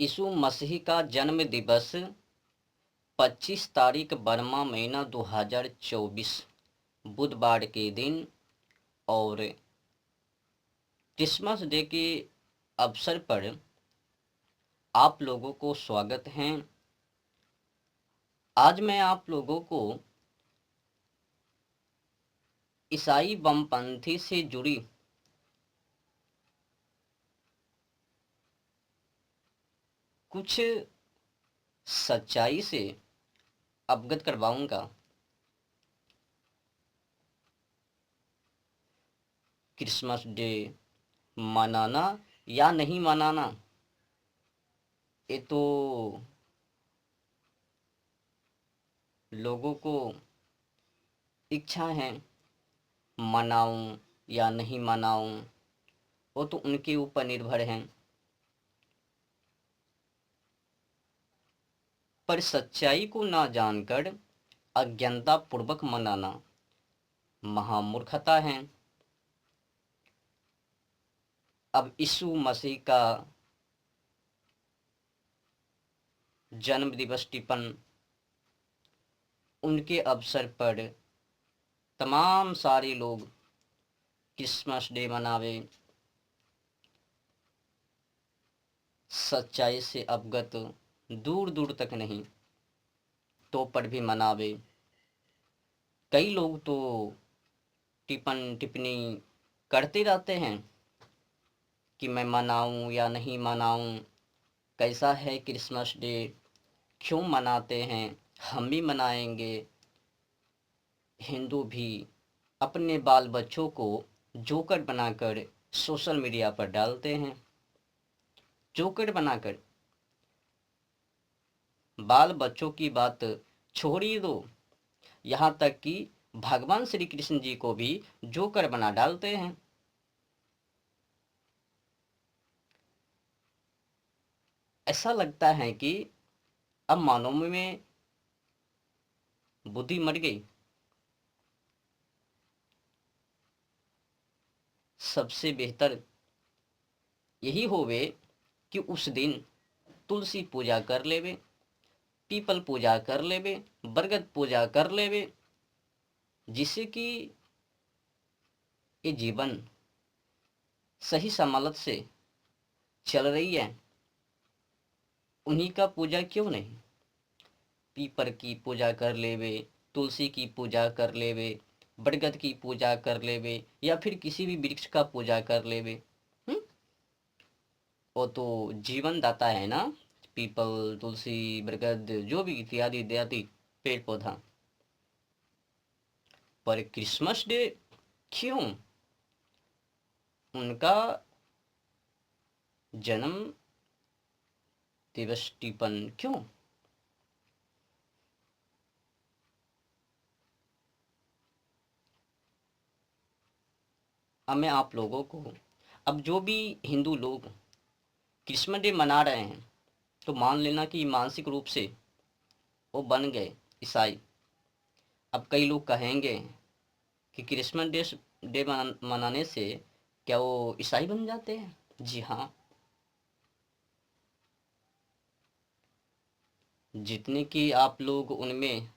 यीशु मसीह का जन्म दिवस 25 तारीख बरमा महीना 2024 बुधवार के दिन और क्रिसमस डे के अवसर पर आप लोगों को स्वागत है। आज मैं आप लोगों को ईसाई वामपंथी से जुड़ी कुछ सच्चाई से अवगत करवाऊंगा। क्रिसमस डे मनाना या नहीं मनाना, ये तो लोगों को इच्छा है, मनाऊं या नहीं मनाऊं वो तो उनके ऊपर निर्भर है। पर सच्चाई को ना जानकर अज्ञानता पूर्वक मनाना महामूर्खता है। अब यीशु मसीह का जन्म दिवस टिपन उनके अवसर पर तमाम सारे लोग क्रिसमस डे मनावे, सच्चाई से अवगत दूर दूर तक नहीं तो पर भी मनावे। कई लोग तो टिप्पण टिप्पणी करते रहते हैं कि मैं मनाऊं या नहीं मनाऊं, कैसा है क्रिसमस डे, क्यों मनाते हैं, हम भी मनाएंगे। हिंदू भी अपने बाल बच्चों को जोकर बनाकर सोशल मीडिया पर डालते हैं। जोकर बनाकर बाल बच्चों की बात छोड़ ही दो, यहाँ तक कि भगवान श्री कृष्ण जी को भी जोकर बना डालते हैं। ऐसा लगता है कि अब मानव में बुद्धि मर गई। सबसे बेहतर यही होवे कि उस दिन तुलसी पूजा कर लेवे, पीपल पूजा कर लेवे, बरगद पूजा कर लेवे, जिससे कि ये जीवन सही समालत से चल रही है। उन्हीं का पूजा क्यों नहीं, पीपर की पूजा कर लेवे, तुलसी की पूजा कर लेवे, बरगद की पूजा कर लेवे, या फिर किसी भी वृक्ष का पूजा कर लेवे। वो तो जीवन दाता है ना, पीपल, तुलसी, बरगद, जो भी इत्यादि इत्यादि पेड़ पौधा। पर क्रिसमस डे क्यों, उनका जन्म दिवस टिपन क्यों? अब मैं आप लोगों को, अब जो भी हिंदू लोग क्रिसमस डे मना रहे हैं तो मान लेना कि मानसिक रूप से वो बन गए ईसाई। अब कई लोग कहेंगे कि क्रिसमस डे मनाने से क्या वो ईसाई बन जाते हैं? जी हाँ, जितने कि आप लोग उनमें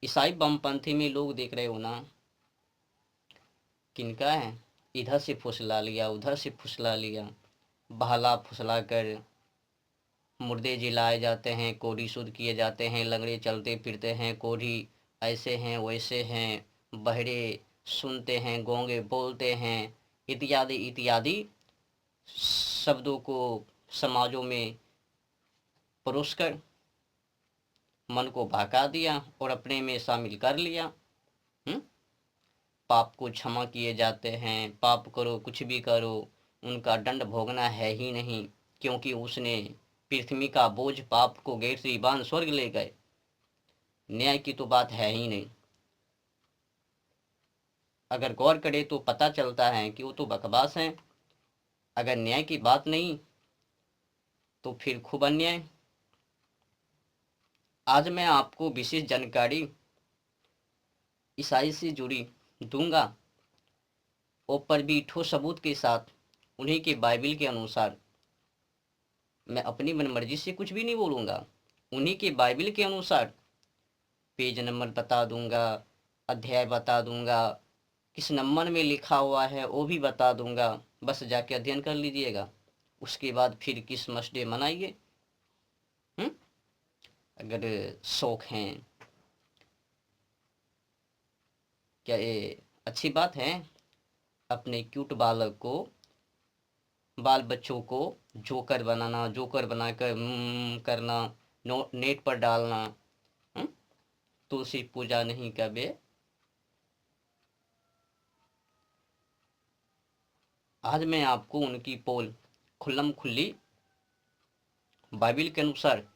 ईसाई बमपंथी में लोग देख रहे हो ना, किनका है, इधर से फुसला लिया, उधर से फुसला लिया, बहला फुसला कर मुर्दे जिलाए जाते हैं, कोढ़ी शुद्ध किए जाते हैं, लंगड़े चलते फिरते हैं, कोढ़ी ऐसे हैं वैसे हैं, बहरे सुनते हैं, गूंगे बोलते हैं, इत्यादि इत्यादि शब्दों को समाजों में परोसकर मन को बहका दिया और अपने में शामिल कर लिया। पाप को क्षमा किए जाते हैं, पाप करो कुछ भी करो, उनका दंड भोगना है ही नहीं, क्योंकि उसने पृथ्वी का बोझ पाप को गैर बांध स्वर्ग ले गए। न्याय की तो बात है ही नहीं। अगर गौर करे तो पता चलता है कि वो तो बकवास हैं। अगर न्याय की बात नहीं तो फिर खूब अन्याय। आज मैं आपको विशेष जानकारी ईसाई से जुड़ी दूंगा, और पर भी ठोस सबूत के साथ, उन्हीं के बाइबल के अनुसार। मैं अपनी मनमर्जी से कुछ भी नहीं बोलूँगा, उन्हीं के बाइबल के अनुसार पेज नंबर बता दूंगा, अध्याय बता दूंगा, किस नंबर में लिखा हुआ है वो भी बता दूंगा। बस जाके अध्ययन कर लीजिएगा, उसके बाद फिर क्रिसमस डे मनाइए। अगर शौक हैं, क्या ये अच्छी बात है अपने क्यूट बालक को, बाल बच्चों को जोकर बनाना, जोकर बनाकर करना, नेट पर डालना। तुलसी पूजा नहीं कबे। आज मैं आपको उनकी पोल खुल्लम खुल्ली बाइबल के अनुसार,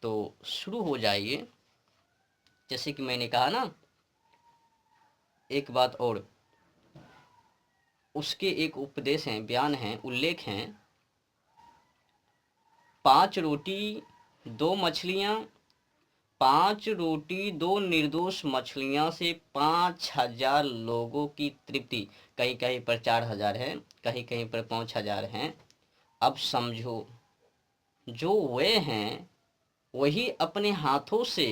तो शुरू हो जाइए। जैसे कि मैंने कहा ना, एक बात और, उसके एक उपदेश हैं, बयान हैं, उल्लेख हैं। 5 रोटी 2 मछलियाँ, 5 रोटी 2 निर्दोष मछलियाँ से 5000 लोगों की तृप्ति। कहीं कहीं पर 4000 है, कहीं कहीं पर 5000 हैं। अब समझो, जो वे हैं वही अपने हाथों से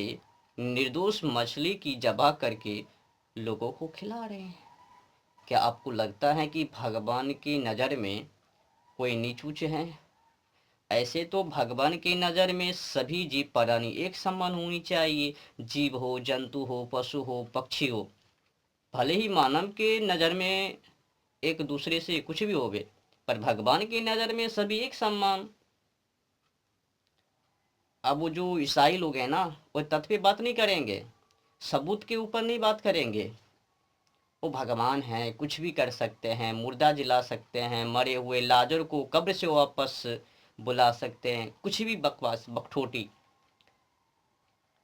निर्दोष मछली की ज़बाह करके लोगों को खिला रहे हैं। क्या आपको लगता है कि भगवान की नज़र में कोई नीच ऊंच है? ऐसे तो भगवान की नज़र में सभी जीव प्राणी एक समान होनी चाहिए। जीव हो, जंतु हो, पशु हो, पक्षी हो। भले ही मानव के नज़र में एक दूसरे से कुछ भी होवे, पर भगवान की नज़र में सभी एक समान। अब वो जो ईसाई लोग हैं ना, वो तथ्य पे बात नहीं करेंगे, सबूत के ऊपर नहीं बात करेंगे। वो भगवान हैं, कुछ भी कर सकते हैं, मुर्दा जिला सकते हैं, मरे हुए लाजर को कब्र से वापस बुला सकते हैं, कुछ भी बकवास बकठोटी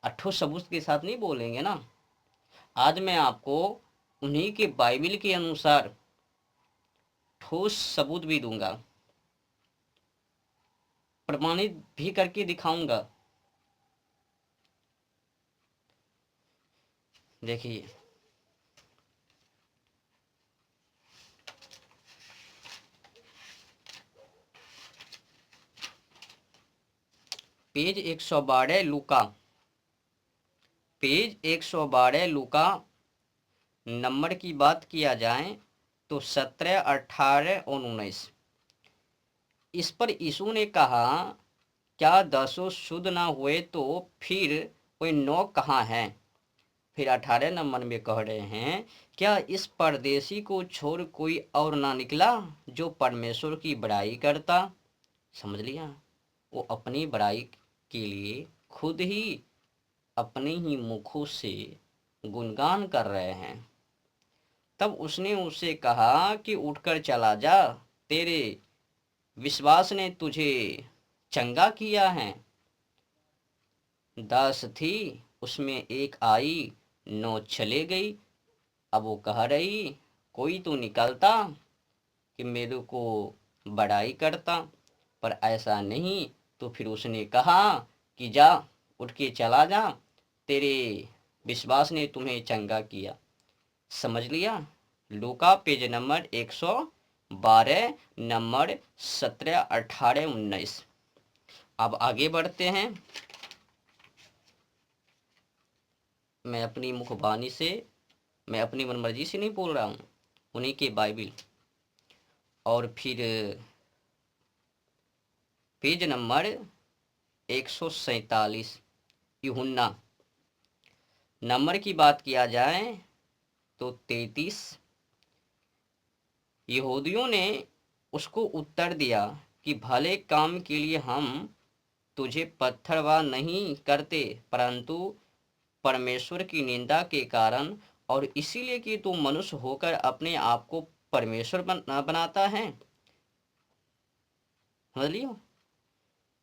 अठो सबूत के साथ नहीं बोलेंगे ना। आज मैं आपको उन्हीं के बाइबल के अनुसार ठोस सबूत भी दूंगा, प्रमाणित भी करके दिखाऊंगा। देखिए, पेज 112 लूका, पेज 112 लूका नंबर की बात किया जाए तो 17, 18 और 19। इस पर यीशु ने कहा, क्या 10 शुद्ध ना हुए तो फिर कोई 9 कहाँ है? फिर 18 नंबर में कह रहे हैं, क्या इस परदेसी को छोड़ कोई और ना निकला जो परमेश्वर की बड़ाई करता? समझ लिया, वो अपनी बड़ाई के लिए खुद ही अपने ही मुखों से गुणगान कर रहे हैं। तब उसने उससे कहा कि उठकर चला जा, तेरे विश्वास ने तुझे चंगा किया है। 10 थी, उसमें एक आई, 9 चले गई। अब वो कह रही, कोई तो निकलता कि मेरे को बड़ाई करता, पर ऐसा नहीं। तो फिर उसने कहा कि जा, उठ के चला जा, तेरे विश्वास ने तुम्हें चंगा किया। समझ लिया? लूका पेज नंबर 112 नंबर 17, 18, 19। अब आगे बढ़ते हैं। मैं अपनी मुखबानी से, मैं अपनी मनमर्जी से नहीं बोल रहा हूँ, उन्हीं के बाइबल। और फिर पेज नंबर 147 यूहन्ना नंबर की बात किया जाए तो 33। यहूदियों ने उसको उत्तर दिया कि भले काम के लिए हम तुझे पत्थरवाह नहीं करते, परंतु परमेश्वर की निंदा के कारण, और इसीलिए कि तू मनुष्य होकर अपने आप को परमेश्वर बनाता है। समझ लियो?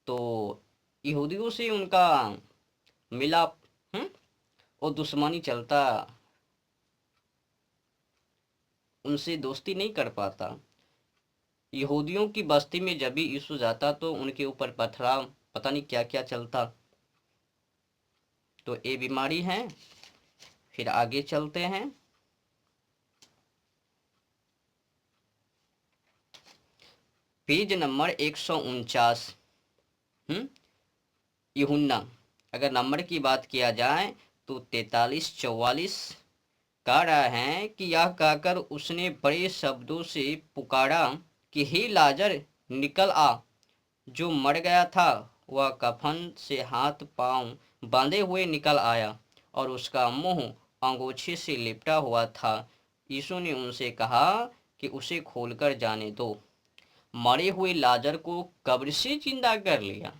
तो यहूदियों से उनका मिलाप और दुश्मनी चलता, उनसे दोस्ती नहीं कर पाता। यहूदियों की बस्ती में जब भी यीशु जाता तो उनके ऊपर पथराव, पता नहीं क्या क्या चलता। तो ये बीमारी है। फिर आगे चलते हैं। Page number 149। यूहन्ना, अगर नंबर की बात किया जाए तो 43-44 कह रहा है कि यह कहकर उसने बड़े शब्दों से पुकारा कि हे लाजर निकल आ। जो मर गया था वह कफन से हाथ पांव बांधे हुए निकल आया और उसका मुंह अंगोछे से लिपटा हुआ था। यीशु ने उनसे कहा कि उसे खोलकर जाने दो। मरे हुए लाजर को कब्र से जिंदा कर लिया।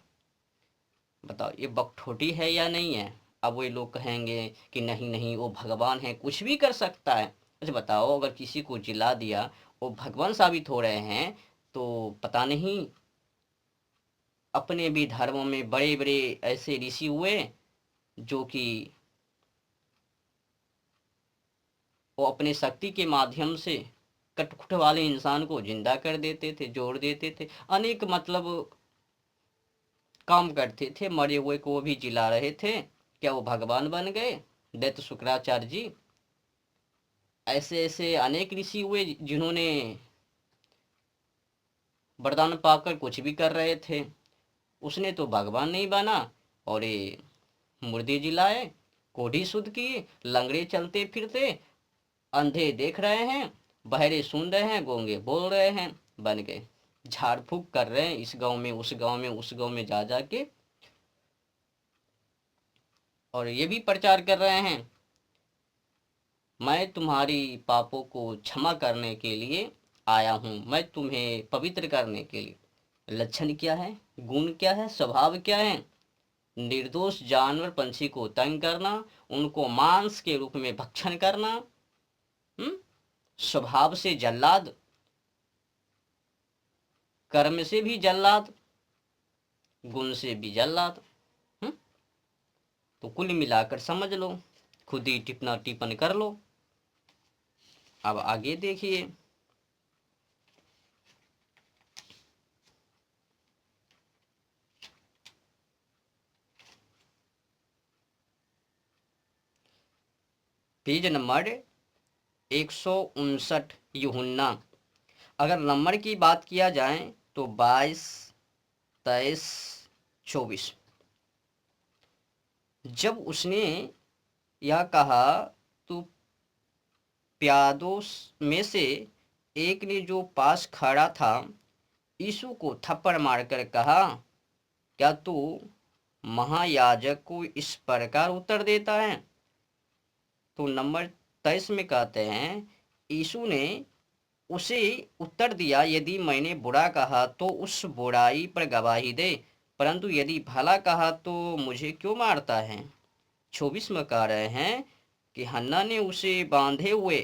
बताओ ये बकठोटी है या नहीं है। अब वो लोग कहेंगे कि नहीं नहीं वो भगवान है, कुछ भी कर सकता है। अच्छा बताओ, अगर किसी को जिला दिया वो भगवान साबित हो रहे हैं तो पता नहीं। अपने भी धर्मों में बड़े बड़े ऐसे ऋषि हुए जो कि वो अपने शक्ति के माध्यम से कटकुट वाले इंसान को जिंदा कर देते थे, जोड़ देते थे, अनेक मतलब काम करते थे। मरे हुए को वो भी जिला रहे थे। क्या वो भगवान बन गए? दैत्य शुक्राचार्य जी। ऐसे ऐसे अनेक ऋषि हुए जिन्होंने वरदान पाकर कुछ भी कर रहे थे। उसने तो भगवान नहीं बना और ये मुर्दे जिलाए, कोढ़ी शुद्ध किए, लंगड़े चलते फिरते, अंधे देख रहे हैं, बहरे सुन रहे हैं, गूंगे बोल रहे हैं, बन गए। झाड़ फूक कर रहे हैं इस गांव में उस गांव में उस गांव में जा जा के, और ये भी प्रचार कर रहे हैं मैं तुम्हारी पापों को क्षमा करने के लिए आया हूँ, मैं तुम्हें पवित्र करने के लिए। लक्षण क्या है, गुण क्या है, स्वभाव क्या है? निर्दोष जानवर पंछी को तंग करना, उनको मांस के रूप में भक्षण करना। स्वभाव से जल्लाद, कर्म से भी जल्लाद, गुण से भी जल्लाद। तो कुल मिलाकर समझ लो, खुद ही टिपना टिपन कर लो। अब आगे देखिए, पेज नंबर 159। यूहन्ना, अगर नंबर की बात किया जाए तो 22, 23, 24। जब उसने यह कहा तो प्यादों में से एक ने जो पास खड़ा था यीशु को थप्पड़ मारकर कहा, क्या तू महायाजक को इस प्रकार उत्तर देता है? तो नंबर 23 में कहते हैं, यीशु ने उसे उत्तर दिया, यदि मैंने बुरा कहा तो उस बुराई पर गवाही दे, परंतु यदि भला कहा तो मुझे क्यों मारता है? 24 में कह रहे हैं कि हन्ना ने उसे बांधे हुए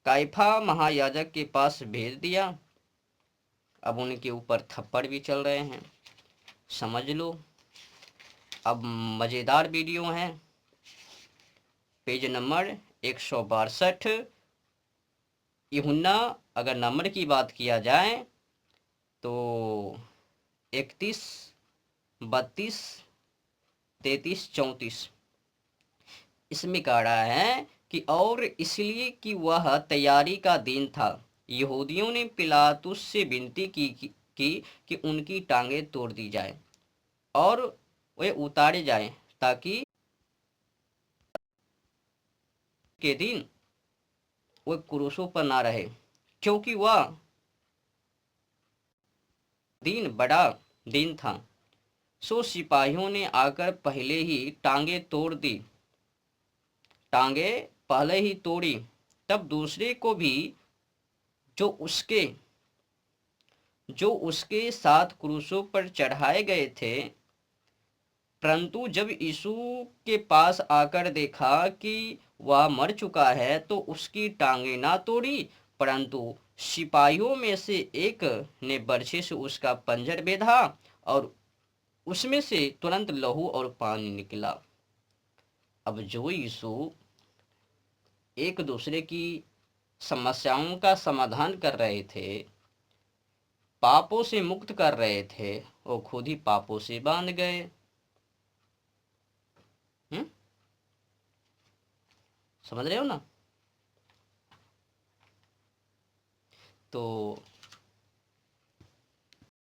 काइफा महायाजक के पास भेज दिया। अब उनके ऊपर थप्पड़ भी चल रहे हैं, समझ लो। अब मज़ेदार वीडियो है, पेज नंबर 162। यूहन्ना, अगर नंबर की बात किया जाए तो 31, 32, 33, 34। इसमें कह रहा है कि और इसलिए कि वह तैयारी का दिन था, यहूदियों ने पिलातुस से विनती कि उनकी टांगें तोड़ दी जाए और वे उतारे जाएं, ताकि के दिन वह क्रूसों पर ना रहे, क्योंकि वह दिन बड़ा दिन था। सो सिपाहियों ने आकर पहले ही टांगे तोड़ दी, टांगे पहले ही तोड़ी। तब दूसरे को भी जो उसके साथ क्रूसों पर चढ़ाए गए थे। परंतु जब यीशु के पास आकर देखा कि वह मर चुका है तो उसकी टांगे ना तोड़ी, परंतु सिपाहियों में से एक ने बर्छे से उसका पंजर बेधा और उसमें से तुरंत लहू और पानी निकला। अब जो यीशु एक दूसरे की समस्याओं का समाधान कर रहे थे, पापों से मुक्त कर रहे थे, वो खुद ही पापों से बांध गए। समझ रहे हो ना? तो